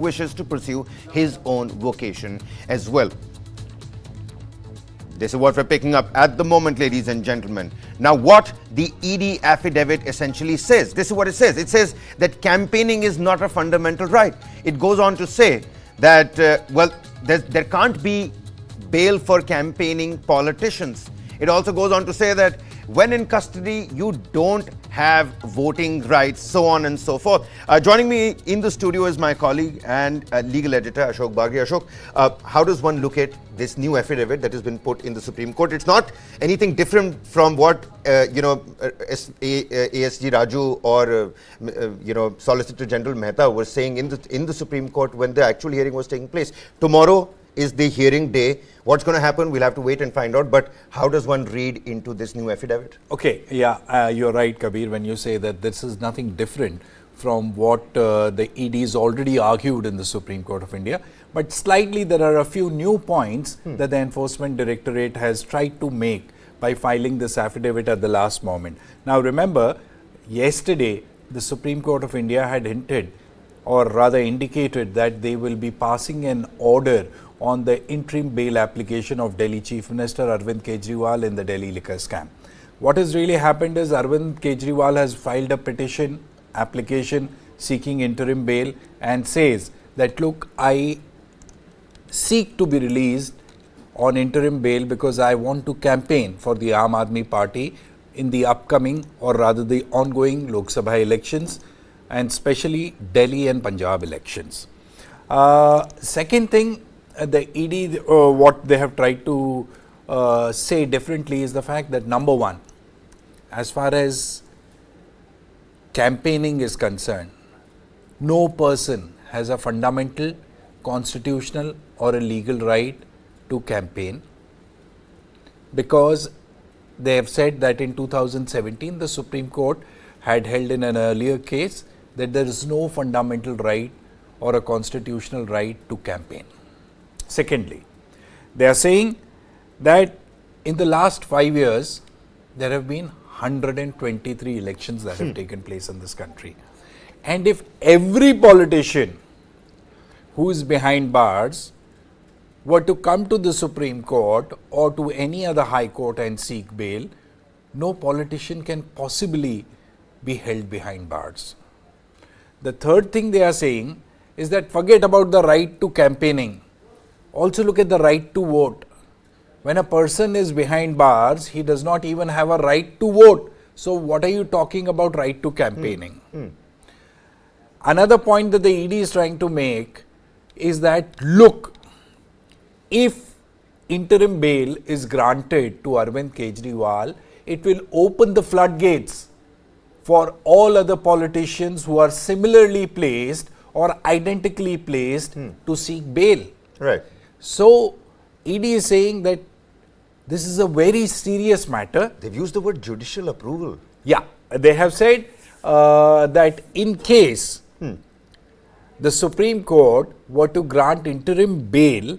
wishes to pursue his own vocation as well. This is what we're picking up at the moment, ladies and gentlemen. Now, what the ED affidavit essentially says, this is what it says. It says that campaigning is not a fundamental right. It goes on to say that, there can't be bail for campaigning politicians. It also goes on to say that when in custody, you don't have voting rights, so on and so forth. Joining me in the studio is my colleague and legal editor, Ashok Bagri. Ashok, how does one look at this new affidavit that has been put in the Supreme Court? It's not anything different from what, ASG Raju or, Solicitor General Mehta was saying in the Supreme Court when the actual hearing was taking place. Tomorrow is the hearing day. What's going to happen? We'll have to wait and find out. But how does one read into this new affidavit? Okay, yeah, you're right, Kabir, when you say that this is nothing different from what the EDs already argued in the Supreme Court of India. But slightly, there are a few new points that the Enforcement Directorate has tried to make by filing this affidavit at the last moment. Now, remember, yesterday, the Supreme Court of India had hinted, or rather indicated, that they will be passing an order on the interim bail application of Delhi Chief Minister ARVIND KEJRIWAL in the Delhi liquor scam. What has really happened is ARVIND KEJRIWAL has filed a petition application seeking interim bail and says that, look, I seek to be released on interim bail because I want to campaign for the Aam Aadmi Party in the upcoming, or rather the ongoing Lok Sabha elections, and especially Delhi and Punjab elections. Second thing, the ED, what they have tried to say differently is the fact that, number one, as far as campaigning is concerned, no person has a fundamental, constitutional or a legal right to campaign, because they have said that in 2017 the Supreme Court had held in an earlier case that there is no fundamental right or a constitutional right to campaign. Secondly, they are saying that in the last 5 years, there have been 123 elections that have taken place in this country. And if every politician who is behind bars were to come to the Supreme Court or to any other high court and seek bail, no politician can possibly be held behind bars. The third thing they are saying is that forget about the right to campaigning. Also look at the right to vote. When a person is behind bars, he does not even have a right to vote. So what are you talking about right to campaigning? Another point that the ED is trying to make is that, look, if interim bail is granted to Arvind Kejriwal, it will open the floodgates for all other politicians who are similarly placed or identically placed to seek bail. Right. So, ED is saying that this is a very serious matter. They've used the word judicial approval. Yeah, they have said that in case the Supreme Court were to grant interim bail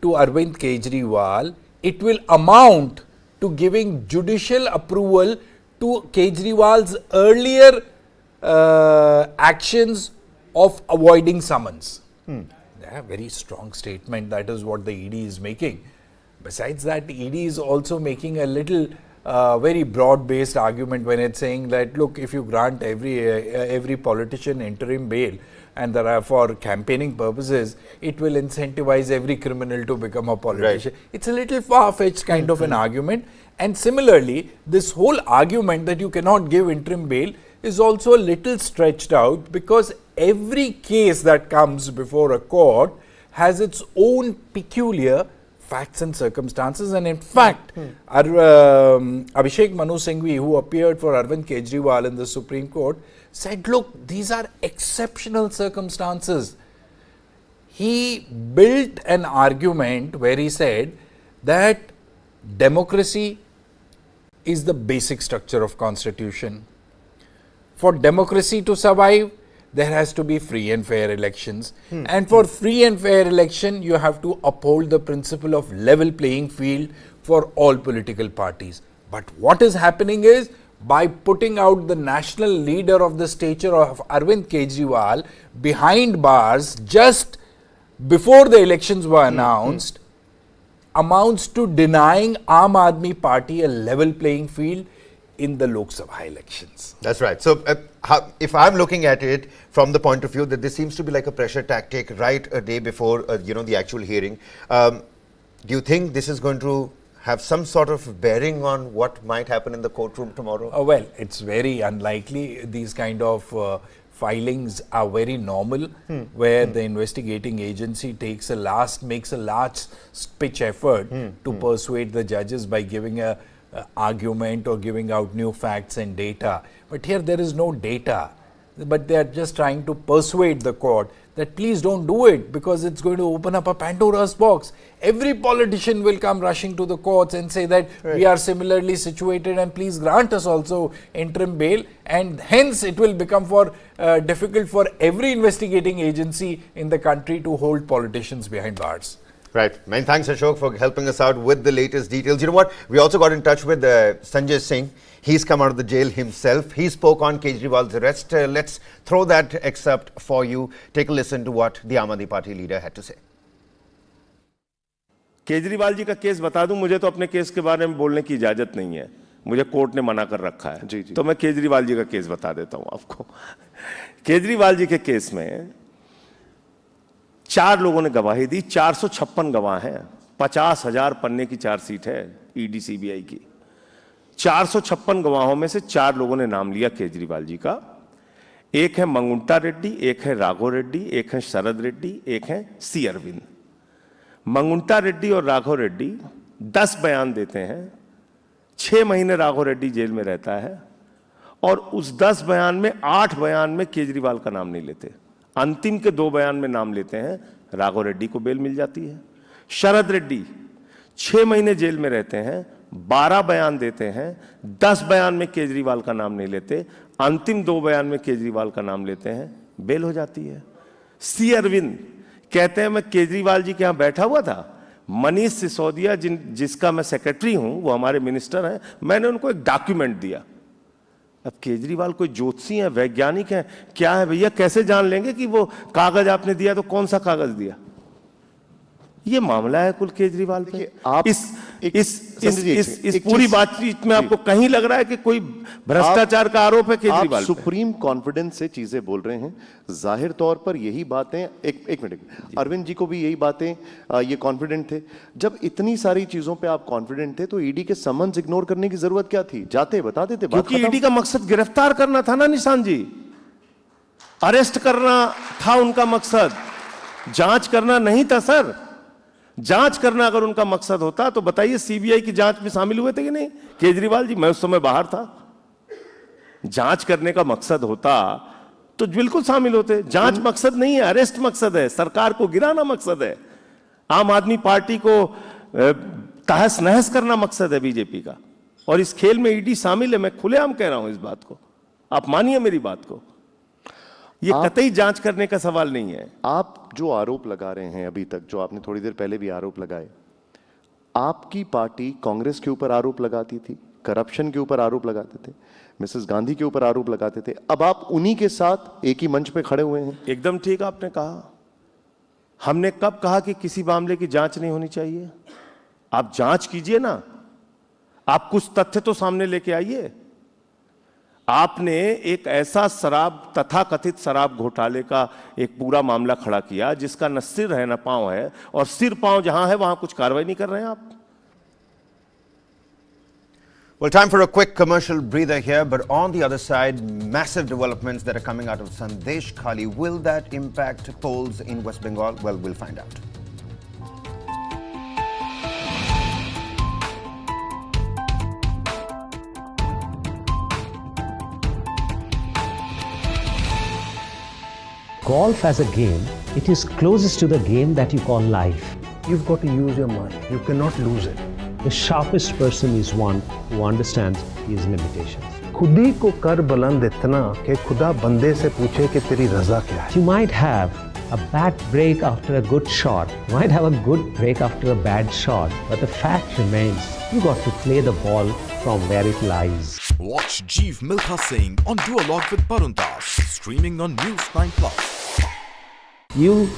to Arvind Kejriwal, it will amount to giving judicial approval to Kejriwal's earlier actions of avoiding summons. A very strong statement. That is what the ED is making. Besides that, the ED is also making a little very broad-based argument when it's saying that, look, if you grant every politician interim bail and there are for campaigning purposes, it will incentivize every criminal to become a politician. Right. It's a little far-fetched kind of an argument. And similarly, this whole argument that you cannot give interim bail is also a little stretched out, because every case that comes before a court has its own peculiar facts and circumstances. And in fact, Abhishek Manu Singhvi, who appeared for Arvind Kejriwal in the Supreme Court, said, look, these are exceptional circumstances. He built an argument where he said that democracy is the basic structure of constitution. For democracy to survive, there has to be free and fair elections. And for free and fair election, you have to uphold the principle of level playing field for all political parties. But what is happening is, by putting out the national leader of the stature of ARVIND KEJRIWAL behind bars just before the elections were announced amounts to denying Aam Aadmi Party a level playing field in the Lok Sabha elections. That's right. So, if I'm looking at it from the point of view that this seems to be like a pressure tactic right a day before, the actual hearing, do you think this is going to have some sort of bearing on what might happen in the courtroom tomorrow? Well, it's very unlikely. These kind of filings are very normal, where the investigating agency makes a last pitch effort to persuade the judges by giving a argument or giving out new facts and data. But here there is no data, but they are just trying to persuade the court that please don't do it, because it's going to open up a Pandora's box. Every politician will come rushing to the courts and say that we are similarly situated and please grant us also interim bail, and hence it will become difficult for every investigating agency in the country to hold politicians behind bars. Right. Many thanks, Ashok, for helping us out with the latest details. You know what? We also got in touch with Sanjay Singh. He's come out of the jail himself. He spoke on Kejriwal's arrest. Let's throw that excerpt for you. Take a listen to what the Aam Aadmi Party leader had to say. Kejriwal ji का case बता दूं, मुझे तो अपने case के बारे में बोलने की इजाजत नहीं है, मुझे कोर्ट ने मना कर रखा है। जी। तो मैं केजरीवाल जी का केस बता देता हूं आपको। केजरीवाल जी के केस में 4 लोगों ने गवाही दी, 456 गवाह हैं, 50,000 पन्ने की चार्जशीट है ईडी सीबीआई की। 456 गवाहों में से 4 लोगों ने नाम लिया केजरीवाल जी का। एक है मंगुंटा रेड्डी, एक है राघव रेड्डी, एक है शरद रेड्डी, एक है सी अरविंद। मंगुंटा रेड्डी और राघव रेड्डी 10 बयान देते हैं। 6 महीने राघव रेड्डी जेल में रहता है और उस 10 बयान में 8 बयान में केजरीवाल का नाम नहीं लेते। अंतिम के 2 बयान में नाम लेते हैं, राघव रेड्डी को बेल मिल जाती है। शरद रेड्डी 6 महीने जेल में रहते हैं, 12 बयान देते हैं, 10 बयान में केजरीवाल का नाम नहीं लेते, अंतिम 2 बयान में केजरीवाल का नाम लेते हैं, बेल हो जाती है। सी अरविंद कहते हैं मैं केजरीवाल जी के यहां बैठा हुआ था, मनीष सिसोदिया जिसका मैं सेक्रेटरी हूं, वो हमारे मिनिस्टर हैं, मैंने उनको एक डॉक्यूमेंट दिया। अब केजरीवाल कोई ज्योतिषी है, वैज्ञानिक है, क्या है भैया, कैसे जान लेंगे कि वो कागज आपने दिया तो कौन सा कागज दिया? ये मामला है कुल केजरीवाल पे। आप इस पूरी बातचीत में आपको कहीं लग रहा है कि कोई भ्रष्टाचार का आरोप है केजरीवाल पे? सुप्रीम कॉन्फिडेंस से चीजें बोल रहे हैं, जाहिर तौर पर यही बातें, एक मिनट, अरविंद जी को भी यही बातें ये कॉन्फिडेंट थे। जब इतनी सारी चीजों पे आप कॉन्फिडेंट थे तो ईडी के समन्स इग्नोर करने की जरूरत क्या थी? जाते बता देते। क्योंकि ईडी का मकसद गिरफ्तार करना था ना निशान जी, अरेस्ट करना था उनका मकसद, जांच करना नहीं था सर। जांच करना अगर उनका मकसद होता तो बताइए सीबीआई की जांच में शामिल हुए थे कि नहीं केजरीवाल जी? मैं उस समय बाहर था। जांच करने का मकसद होता तो बिल्कुल शामिल होते। जांच मकसद नहीं है, अरेस्ट मकसद है, सरकार को गिराना मकसद है, आम आदमी पार्टी को तहस नहस करना मकसद है बीजेपी का, और इस खेल में ईडी शामिल है। मैं खुलेआम कह रहा हूं इस बात को, आप मानिए मेरी बात को। ये कतई जांच करने का सवाल नहीं है। आप जो आरोप लगा रहे हैं अभी तक, जो आपने थोड़ी देर पहले भी आरोप लगाए, आपकी पार्टी कांग्रेस के ऊपर आरोप लगाती थी, करप्शन के ऊपर आरोप लगाते थे, मिसेस गांधी के ऊपर आरोप लगाते थे, अब आप उन्हीं के साथ एक ही मंच पे खड़े हुए हैं। एकदम ठीक आपने कहा। हमने कब कहा कि किसी मामले की जांच नहीं होनी चाहिए? आप जांच कीजिए ना, आप कुछ तथ्य तो सामने लेके आइए। आपने एक ऐसा शराब, तथाकथित शराब घोटाले का एक पूरा मामला खड़ा किया जिसका न सिर है न पांव है, और सिर पांव जहां है वहां कुछ कार्रवाई नहीं कर रहे हैं आप। Well, time for a quick commercial breather here, but on the other side, massive developments that are coming out of Sandesh Khali. Will that impact polls in West Bengal? Well, we'll find out. Golf as a game, it is closest to the game that you call life. You've got to use your mind. You cannot lose it. The sharpest person is one who understands his limitations. खुद ही को कर बुलंद इतना कि खुदा बंदे से पूछे कि तेरी रजा क्या है. You might have a bad break after a good shot, you might have a good break after a bad shot, but the fact remains, you got to play the ball from where it lies. Watch Jeev Milkha Singh on Duologue with Barun Das, streaming on News9 Plus. You